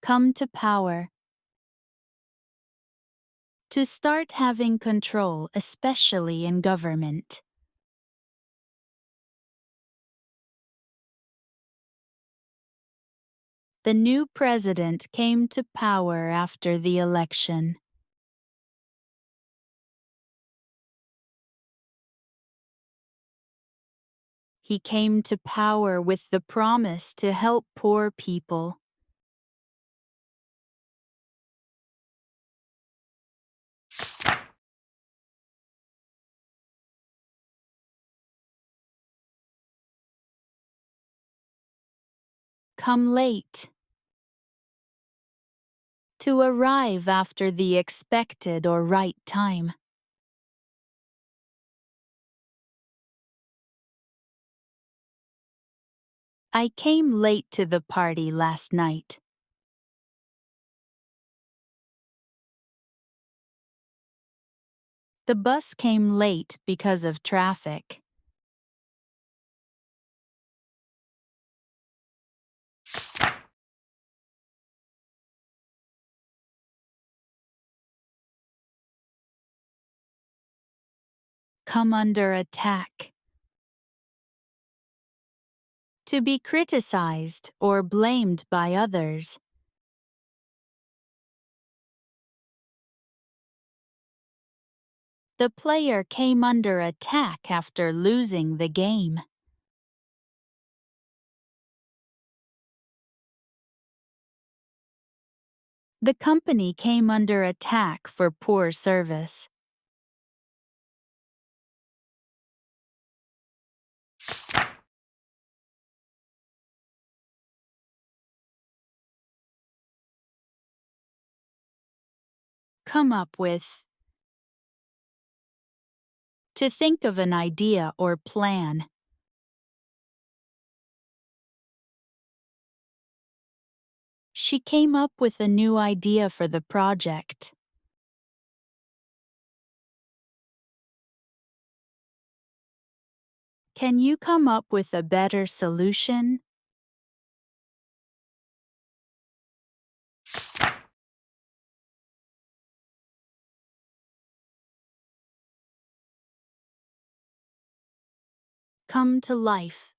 Come to power. To start having control, especially in government. The new president came to power after the election. He came to power with the promise to help poor people. Come late. To arrive after the expected or right time. I came late to the party last night. The bus came late because of traffic. Come under attack. To be criticized or blamed by others. The player came under attack after losing the game. The company came under attack for poor service. Come up with. To think of an idea or plan. She came up with a new idea for the project. Can you come up with a better solution? Come to life.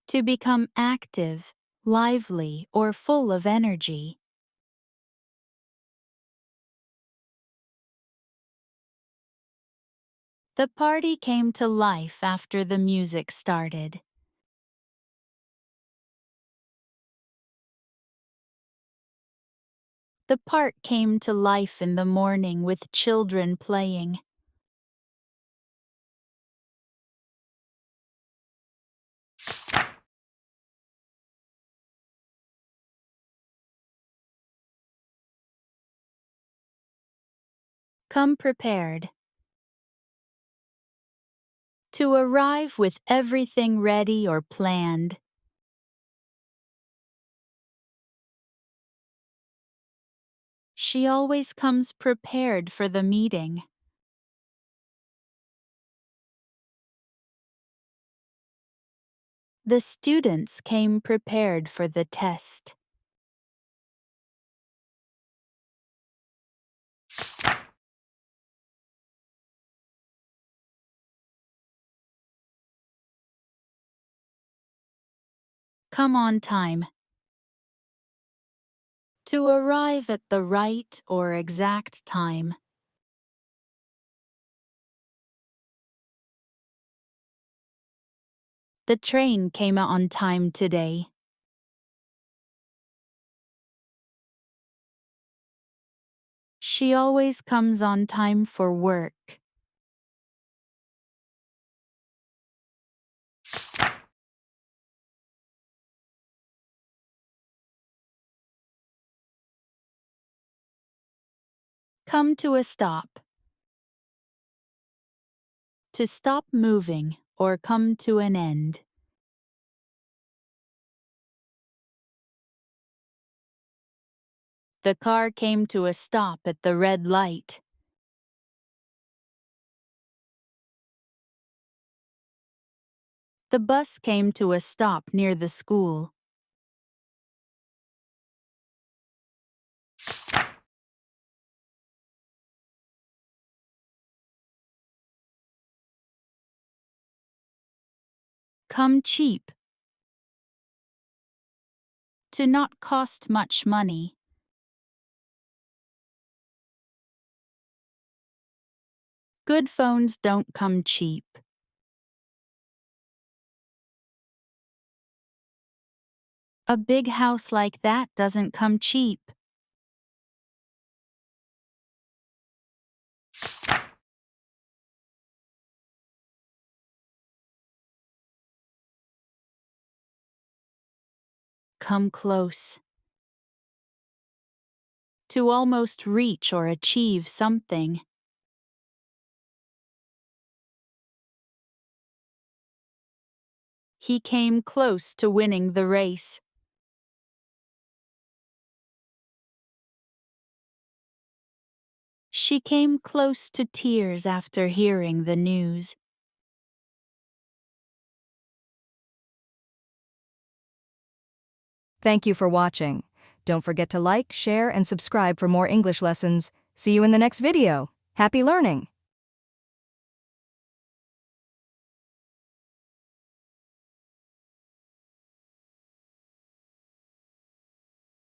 To become active, lively, or full of energy. The party came to life after the music started. The park came to life in the morning with children playing. Come prepared. To arrive with everything ready or planned. She always comes prepared for the meeting. The students came prepared for the test. Come on time. To arrive at the right or exact time. The train came on time today. She always comes on time for work. Come to a stop. To stop moving or come to an end. The car came to a stop at the red light. The bus came to a stop near the school. come cheap. To not cost much money. Good phones don't come cheap. A big house like that doesn't come cheap. Come close. To almost reach or achieve something. He came close to winning the race. She came close to tears after hearing the news. Thank you for watching. Don't forget to like, share, and subscribe for more English lessons. See you in the next video. Happy learning!